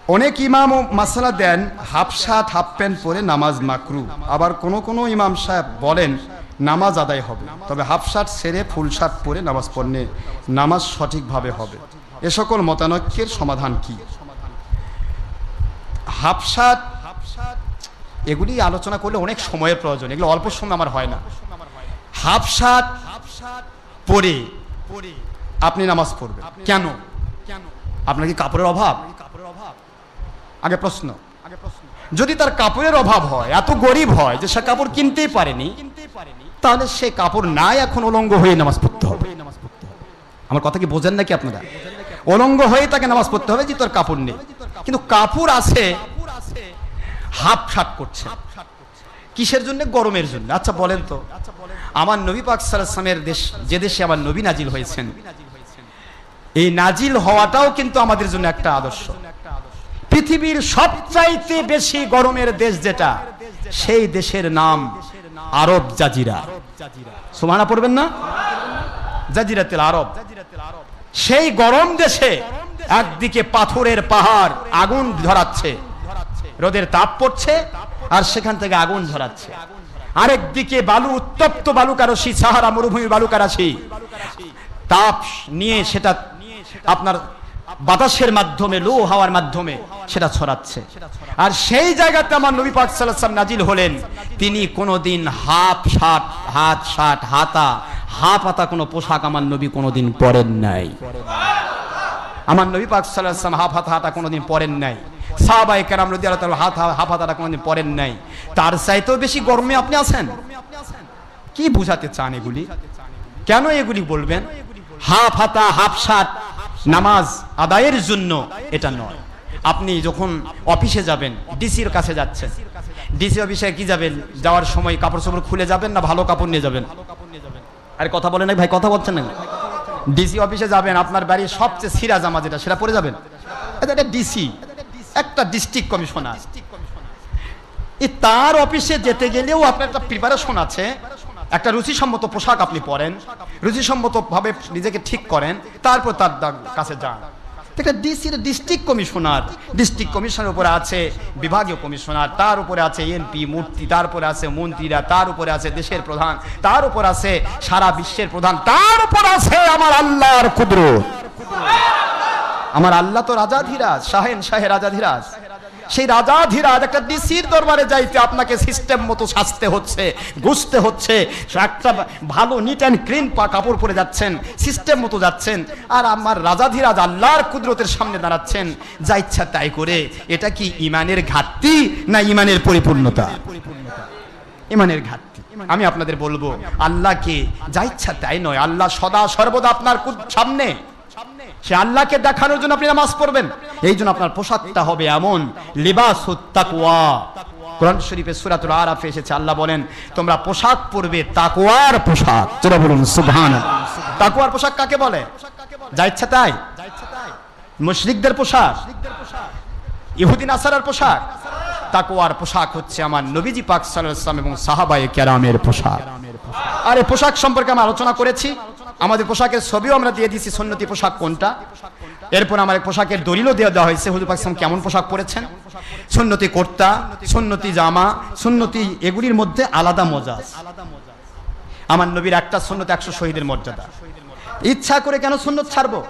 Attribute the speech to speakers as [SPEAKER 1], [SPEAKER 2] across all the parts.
[SPEAKER 1] অনেক ইমামও মাসালা দেন half shirt half pant পরে নামাজ মাকরু, আবার কোনো ইমাম সাহেব বলেন নামাজ আদায় হবে, তবে হাফ শার্ট ছেড়ে ফুল শার্ট পরে নামাজ পড়লে নামাজ সঠিকভাবে হবে। এ সকল মতানৈক্যের সমাধান কি? হাফ শার্ট এগুলি আলোচনা করলে অনেক সময়ের প্রয়োজন, এগুলো অল্প সময় আমার হয় না। হাফ শার্ট পরে আপনি নামাজ পড়বেন কেন? আপনার কি কাপড়ের অভাব? আগে প্রশ্ন। যদি তার কাপড়ের অভাব হয়, এত গরিব হয় যে সে কাপড় কিনতেই পারেনি, তাহলে সে কাপড় নাই, এখন উলঙ্গ হয়ে নামাজ পড়তে হবে। আমার কথা কি বোঝেন নাকি আপনারা? উলঙ্গ হয়ে তাকে নামাজ পড়তে হবে, যে তোর কাপড় নেই। কিন্তু কাপড় আছে, হাফ শার্ট করছে কিসের জন্য? গরমের জন্য। আচ্ছা বলেন তো, আমার নবী পাক সাল্লাল্লাহু আলাইহি ওয়াসাল্লামের দেশ, যে দেশে আমার নবী নাজিল হয়েছেন, এই নাজিল হওয়াটাও কিন্তু আমাদের জন্য একটা আদর্শ। পৃথিবীর সবচাইতে বেশি গরমের দেশ যেটা, সেই দেশের নাম আরব জাজিরা। সুবহানাল্লাহ পড়বেন না? জাজিরাতুল আরব। সেই গরম দেশে একদিকে পাথরের পাহাড় আগুন ধরাচ্ছে, রোদের তাপ পড়ছে আর সেখান থেকে আগুন ঝরাচ্ছে, আরেকদিকে বালু, উত্তপ্ত বালুকারাশি, সাহারা মরুভূমির বালুকারাশি তাপ নিয়ে সেটা আপনার বাতাসের মাধ্যমে, লো হাওয়ার মাধ্যমে সেটা ছড়াচ্ছে। আর সেই জায়গাতে আমার নবী পাক সাল্লাল্লাহু আলাইহি ওয়াসাল্লাম নাজিল হলেন। তিনি কোনোদিন হাফ শার্ট, হাফ হাতা কোনো পোশাক আমার নবী কোনোদিন পরেন নাই। আমার নবী পাক সাল্লাল্লাহু আলাইহি ওয়াসাল্লাম হাফ হাতা কোনোদিন পরেন নাই। সাহাবায়ে কেরাম রাদিয়াল্লাহু তাআলা হাফ হাতাটা কোনোদিন পরেন নাই। তার চাইতেও বেশি গরমে আপনি আছেন। কি বুঝাতে চান এগুলি? কেন এগুলি বলবেন? হাফ হাতা, হাফ শার্ট নামাজ আদায়ের জন্য এটা নয়। আপনি যখন অফিসে যাবেন, ডিসির কাছে যাচ্ছেন, ডিসি অফিসে কি যাবেন? যাওয়ার সময় কাপড় চোপড় খুলে যাবেন না ভালো কাপড় নিয়ে যাবেন? আরে কথা বলেন না ভাই, কথা বলছেন না। ডিসি অফিসে যাবেন, আপনার বাড়ির সবচেয়ে সিরা জামা যেটা, সেটা পরে যাবেন? এটা ডিসি, একটা ডিস্ট্রিক্ট কমিশনার। তার অফিসে যেতে গেলেও আপনার একটা প্রিপারেশন আছে, একটা রুচিসম্মত পোশাক আপনি পরেন, রুচিসম্মত ভাবে নিজেকে ঠিক করেন, তারপর তার কাছে যান। একটা ডিসির ডিস্ট্রিক্ট কমিশনার, ডিস্ট্রিক্ট কমিশনের উপরে আছে বিভাগীয় কমিশনার, তার উপরে আছে এমপি মূর্তি, তার উপরে আছে মন্ত্রীরা, তার উপরে আছে দেশের প্রধান, তার উপর আছে সারা বিশ্বের প্রধান, তার উপর আছে আমার আল্লাহর কুদরত। আমার আল্লাহ তো রাজাধিরাজ, শাহে রাজাধিরাজ। সেই রাজাধিরাজ একটা ডিসির দরবারে যাইতে আপনাকে সিস্টেম মতো সাজতে হচ্ছে, গুছতে হচ্ছে, একটা ভালো নিট অ্যান্ড ক্লিন কাপড় পরে যাচ্ছেন, সিস্টেম মতো যাচ্ছেন, আর আমার রাজাধিরাজ আল্লাহর কুদরতের সামনে দাঁড়াচ্ছেন যা ইচ্ছা তাই করে। এটা কি ইমানের ঘাটতি না ইমানের পরিপূর্ণতা? ইমানের ঘাটতি। আমি আপনাদের বলবো, আল্লাহকে যা ইচ্ছা তাই নয়, আল্লাহ সদা সর্বদা আপনার সামনে। সে আল্লাহকে দেখানোর জন্য আপনি নামাজ পড়বেন। এই জন্য আপনার পোশাকটা হবে এমন, লিবাসুত তাকওয়া। কোরআন শরীফে সূরাতুল আরাফে এসেছে, আল্লাহ বলেন তোমরা পোশাক পরবে তাকওয়ার পোশাক। তোরা বলুন সুবহানাল্লাহ। তাকওয়ার পোশাক কাকে বলে? যা ইচ্ছা তাই? মুশরিকদের পোশাক, ইহুদি নাসারার পোশাক? তাকওয়ার পোশাক হচ্ছে আমার নবীজি পাক সাল্লাল্লাহু আলাইহি ওয়াসাল্লাম এবং সাহাবায়ে কেরামের পোশাক। আর এই পোশাক সম্পর্কে আমরা আলোচনা করেছি। আমাদের পোশাকের ছবিও আমরা দিয়ে দিয়েছি, সুন্নতি পোশাক কোনটা। এরপর আমার পোশাকের দলিলও দেওয়া হয়েছে, হুজুর পাক সাল্লাল্লাহু আলাইহি ওয়াসাল্লাম কেমন পোশাক পরেছেন। সুন্নতি কুর্তা, সুন্নতি জামা, সুন্নতি, এগুলির মধ্যে আলাদা মজা। আমার নবীর একটা সুন্নত 100 শহীদের মর্যাদা। ইচ্ছা করে কেন সুন্নত ছাড়বো?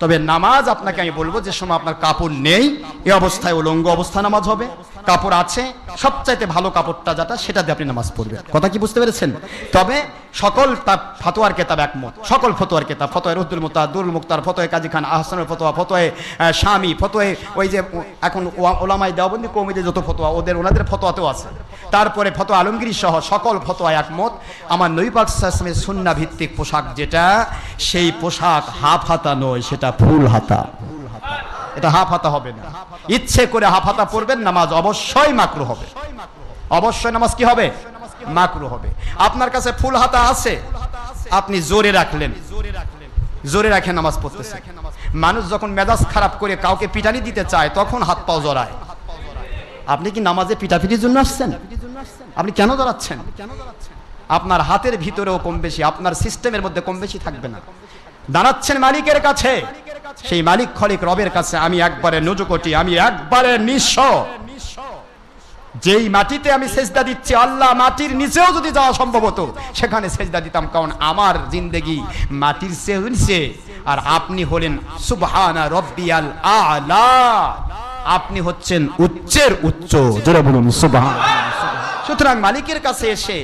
[SPEAKER 1] তবে নামাজ আপনাকে আমি বলবো, যে সময় আপনার কাপড় নেই, এই অবস্থায় উলঙ্গ অবস্থা নামাজ হবে। কাপড় আছে, সবচাইতে ভালো কাপড়টা যেটা, সেটা দিয়ে আপনি নামাজ পড়বেন। কথা কি বুঝতে পেরেছেন? তবে সকল ফতোয়ার কেতাব একমত, সকল ফতোয়ার কেতাব, ফতোয়া রুদ্দুল মুক্তার, দুরুল মুক্তার, ফতোয়া কাজী খান আহসানুল ফতোয়া, ফতোয়া শামী, ফতোয়া ওই যে এখন ওলামাই দেওবন্দি কওমিদের যত ফতোয়া, ওনাদের ফতোয়াতেও আছে। তারপরে ফতোয়া আলমগীর সহ সকল ফতোয়া একমত, আমার নবী পাক সাল্লাল্লাহু আলাইহি ওয়াসাল্লামের সুন্নাহ ভিত্তিক পোশাক যেটা, সেই পোশাক হাফ হাতা নয়, সেটা ফুল হাতা। এটা হাফ হাতা হবে না। ইচ্ছে করে হাফ হাতা পড়বেন, নামাজ অবশ্যই মাকরু হবে। অবশ্যই নামাজ কি হবে? মাকরু হবে। আপনার কাছে ফুল হাতা আছে, আপনি জোরে রাখলেন, জোরে রাখে নামাজ পড়তেছেন। মানুষ যখন মেজাজ খারাপ করে কাউকে পিটানি দিতে চায়, তখন হাত পাও জড়ায়। আপনি কি নামাজে পিটাপিটির জন্য আসছেন? আপনি কেন জড়াচ্ছেন? আপনার হাতের ভিতরেও কম বেশি, আপনার সিস্টেমের মধ্যে কম বেশি থাকবে না। দাঁড়াচ্ছেন মালিকের কাছে, সেই মালিক খলিক রবের কাছে আমি একবারে নুজুকটি, আমি একবারে নিঃস্ব। যেই মাটিতে আমি সেজদা দিচ্ছি, আল্লাহ মাটির নিচেও যদি যাওয়া সম্ভব হতো সেখানে সেজদা দিতাম, কারণ আমার জিন্দেগি মাটির চেয়ে নিচে, আর আপনি হলেন সুবহানা রব্বিয়াল আলা, আপনি হচ্ছেন উচ্চের উচ্চ, জোরে বলুন সুবহান। সুতরাং মালিকের কাছে এসে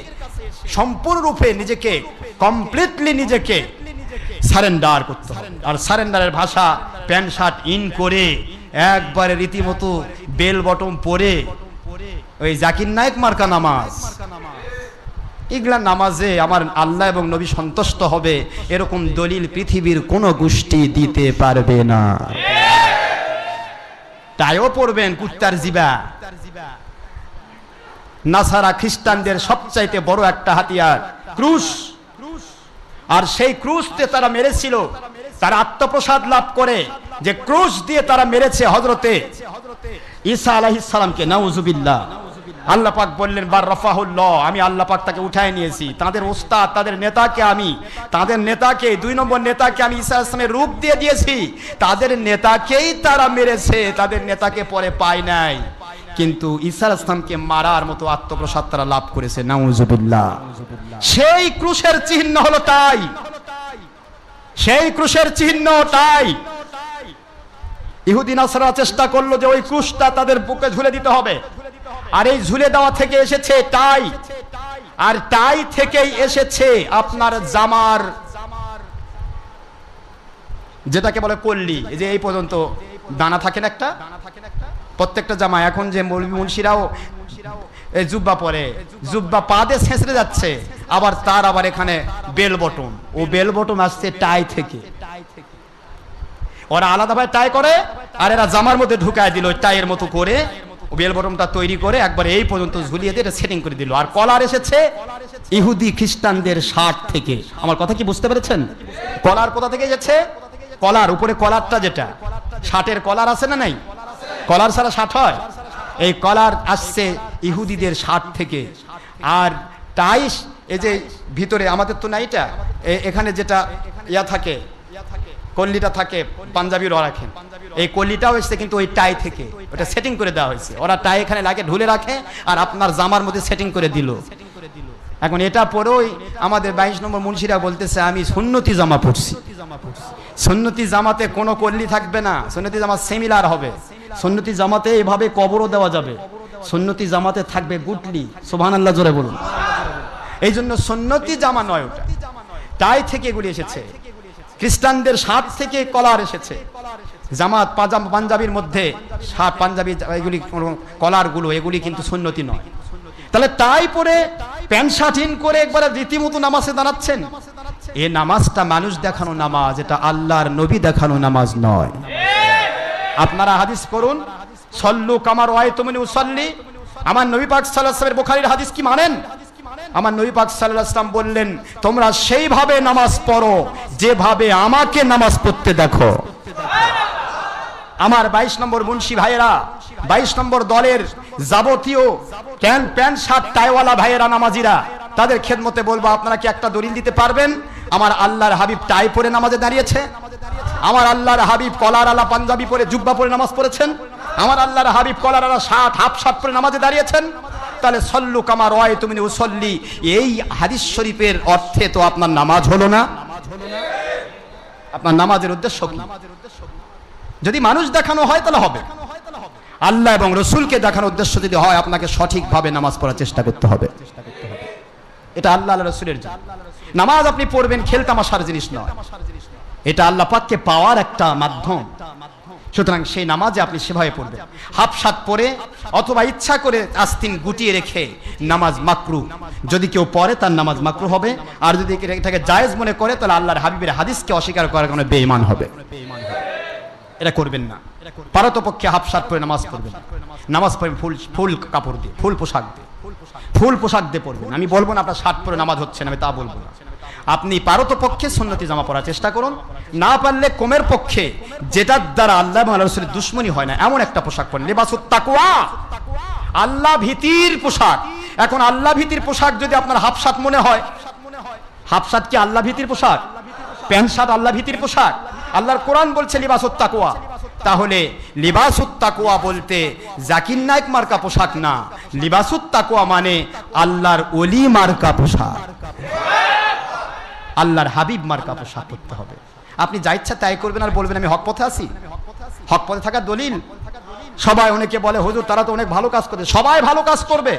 [SPEAKER 1] সম্পূর্ণরূপে নিজেকে কমপ্লিটলি নিজেকে সারেন্ডার করতে হবে। আর সারেন্ডারের ভাষা প্যান্ট শার্ট ইন করে একবারে রীতিমতো বেল বটম পরে ওই জাকির নায়েক মার্কা নামাজ, এগুলা নামাজে আমার আল্লাহ এবং নবী সন্তুষ্ট হবে এরকম দলিল পৃথিবীর কোন গোষ্ঠী দিতে পারবে না। তাইও পড়বেন কুত্তার জিবা। নাসারা খ্রিস্টানদের সবচাইতে বড় একটা হাতিয়ার ক্রুশ, আর সেই ক্রুশতে তারা মেরেছিল, তারা আত্মপ্রসাদ লাভ করে যে ক্রুশ দিয়ে তারা মেরেছে হযরতে ঈসা আলাইহিস সালামকে, নাউজুবিল্লাহ। আল্লাহ পাক বললেন বার রাফাহুল্লাহ, আমি আল্লাহ পাক তাকে উঠায় নিয়েছি। তাদের ওস্তাদ, তাদের নেতাকে আমি, তাদের নেতাকে, 2 নম্বর নেতাকে আমি ঈসা আলাইহিস সালামের রূপ দিয়ে দিয়েছি। তাদের নেতাকেই তারা মেরেছে, তাদের নেতাকে পরে পায় নাই, কিন্তু ঈসা আলাইহিস সালামকে মারার মতো আত্মপ্রসাদ তারা লাভ করেছে, নাউজুবিল্লাহ। সেই ক্রুশের চিহ্ন হলো তাই, সেই ক্রুশের চিহ্ন তাই। ইহুদি নাসারা চেষ্টা করলো যে ওই ক্রুশটা তাদের বুকে ঝুলে দিতে হবে, আর এই ঝুলে দেওয়া থেকে এসেছে টাই, আর টাই থেকেই এসেছে আপনার জামার যেটাকে বলে কল্লি, এই যে এই পর্যন্ত দানা থাকেন একটা, প্রত্যেকটা জামা এখন যে মৌলভী মুন্সিরাও এই জুব্বা পরে, জুব্বা পা দিয়ে ছেঁচড়ে যাচ্ছে, আবার তার আবার এখানে বেল বটম, ও বেল বটম আসছে টাই থেকে। ওরা আলাদাভাবে টাই করে, আর এরা জামার মধ্যে ঢুকায় দিল টাইয়ের মতো করে, বেল বটমটা তৈরি করে একবার এই পর্যন্ত ঝুলিয়ে দিয়ে এটা সেটিং করে দিল। আর কলার এসেছে ইহুদি খ্রিস্টানদের শার্ট থেকে। আমার কথা কি বুঝতে পেরেছেন? কলার কোথা থেকে এসেছে? কলার উপরে কলারটা, যেটা শার্টের কলার আছে না, নাই? কলার ছাড়া শার্ট হয়? এই কলার আসছে ইহুদিদের শার্ট থেকে। আর টাই, এই যে ভিতরে আমাদের তো না, এটা এখানে যেটা ইয়া থাকে, কল্লিটা থাকে, পাঞ্জাবিরা রাখেন, এই কল্লিটাও এসছে কিন্তু ওই টাই থেকে, ওটা সেটিং করে দেওয়া হয়েছে। ওরা টাই এখানে লাগে ঢুলে রাখে, আর আপনার জামার মধ্যে সেটিং করে দিল। এখন এটা পরেই আমাদের 22 নম্বর মুন্সিরা বলতেছে আমি সুন্নতি জামা পরছি। সুন্নতি জামাতে কোনো কল্লি থাকবে না, সুন্নতি জামা সিমিলার হবে। সুন্নতি জামাতে এভাবে কবরও দেওয়া যাবে, সুন্নতি জামাতে থাকবে গুটলি। সুবহানাল্লাহ, জোরে বলুন। এই জন্য সুন্নতি জামা নয়, ওটা টাই থেকে এগুলি এসেছে। খ্রিস্টানদের শার্ট থেকে কলার এসেছে। জামাত পাঞ্জাবির মধ্যে শার্ট, পাঞ্জাবি এগুলি কলারগুলো, এগুলি কিন্তু সুন্নতি নয়। তাহলে টাই পরে প্যান্ট শার্ট ইন করে একবার রীতিমতো নামাজে দাঁড়াচ্ছেন, এ নামাজটা মানুষ দেখানো নামাজ, এটা আল্লাহর নবী দেখানো নামাজ নয়। আপনারা হাদিস করুন, সল্লু কামা রাআইতুমুনি উসাল্লি। আমার নবী পাক সাল্লাল্লাহু আলাইহি ওয়াসাল্লামের বুখারীর হাদিস কি মানেন? আমার নবী পাক সাল্লাল্লাহু আলাইহি ওয়াসাল্লাম বললেন তোমরা সেইভাবে নামাজ পড়ো যেভাবে আমাকে নামাজ পড়তে দেখো। আমার 22 নম্বর মুন্সি ভাইয়েরা, 22 নম্বর দলের যাবতীয় প্যান্ট শার্ট টাইওয়ালা ভাইয়েরা, নামাজিরা, তাদের খেদমতে বলবো আপনারা কি একটা দলিল দিতে পারবেন আমার আল্লাহর হাবিব টাই পরে নামাজে দাঁড়িয়েছে? আমার আল্লাহর হাবিব কলারওয়ালা পাঞ্জাবি পরে, জুব্বা পরে নামাজ পড়েছেন? আমার আল্লাহর হাবিব কলারওয়ালা শার্ট, হাফ শার্ট পরে নামাজে দাঁড়িয়েছেন? তাহলে সল্লু কামা রাআইতুমুনি উসাল্লি, এই হাদিস শরীফের অর্থে তো আপনার নামাজ হলো না। আপনার নামাজের উদ্দেশ্য কি? যদি মানুষ দেখানো হয় তাহলে হবে, আল্লাহ এবং রসুলকে দেখানোর উদ্দেশ্য যদি হয় আপনাকে সঠিকভাবে নামাজ পড়ার চেষ্টা করতে হবে। এটা আল্লাহ রসুলের জন্য। নামাজ আপনি পড়বেন খেলতামাশার জিনিস নয়, এটা আল্লাহ পাককে পাওয়ার একটা মাধ্যম। সুতরাং সেই নামাজে আপনি সেভাবে পড়বেন। হাফ শার্ট পরে অথবা ইচ্ছা করে আস্তিন গুটিয়ে রেখে নামাজ মাকরু। যদি কেউ পড়ে তার নামাজ মাকরু হবে, আর যদি এটাকে জায়েজ মনে করে তাহলে আল্লাহর হাবিবের হাদিসকে অস্বীকার করার কারণে বেঈমান হবে। এটা করবেন না। পারতপক্ষে হাফ শার্ট পরে নামাজ পড়বেন, নামাজ পড়বেন ফুল কাপড় দিয়ে, ফুল পোশাক দিয়ে, ফুল পোশাক দিয়ে পড়বেন। আমি বলবো না আপনার শার্ট পরে নামাজ হচ্ছে না, আমি তা বলবো না। আপনি পারতপক্ষে সুন্নতি জামা পরার চেষ্টা করুন, না পারলে কমের পক্ষে যেটার দ্বারা আল্লাহ এবং আল্লাহর রাসূলের দুশমনী হয় না এমন একটা পোশাক পরেন। লিবাসুত তাকওয়া, আল্লাহ ভীতির পোশাক। এখন আল্লাহ ভীতির পোশাক যদি আপনার হাফ শার্ট মনে হয়, হাফ শার্ট কি আল্লাহ ভীতির পোশাক? প্যান্ট শার্ট আল্লাহ ভীতির পোশাক? আল্লাহর কোরআন বলছে লিবাসুত তাকওয়া। তাহলে লিবাসুত তাকওয়া বলতে জাকির নায়েক মার্কা পোশাক না, লিবাসুত তাকওয়া মানে আল্লাহর ওলি মার্কা পোশাক, আল্লাহর হাবিব মার্কা পোশাক করতে হবে। আপনি যা ইচ্ছা তাই করবেন আর বলবেন আমি হক পথে আছি। হক পথে থাকার দলিল সবাই, অনেকে বলে হুজুর তারা তো অনেক ভালো কাজ করে, সবাই ভালো কাজ করবে।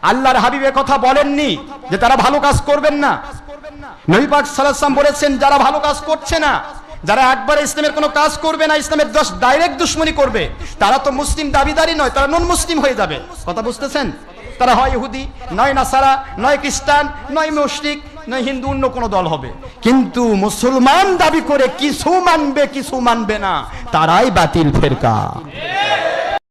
[SPEAKER 1] আল্লাহর হাবিব কথা বলেননি যে তারা ভালো কাজ করবেন না। নবী পাক সাল্লাল্লাহু আলাইহি ওয়াসাল্লাম বলেছেন যারা ভালো কাজ করছে না, যারা একবারে ইসলামের কোনো কাজ করবে না, ইসলামের ডাইরেক্ট দুশমনি করবে, তারা তো মুসলিম দাবিদারি নয়, তারা নন মুসলিম হয়ে যাবে। কথা বুঝতেছেন? তারা হয় ইহুদি, নয় নাসারা, নয় খ্রিস্টান, নয় মুশরিক, নয় হিন্দু, অন্য কোনো দল হবে। কিন্তু মুসলমান দাবি করে কিছু মানবে কিছু মানবে না, তারাই বাতিল ফেরকা।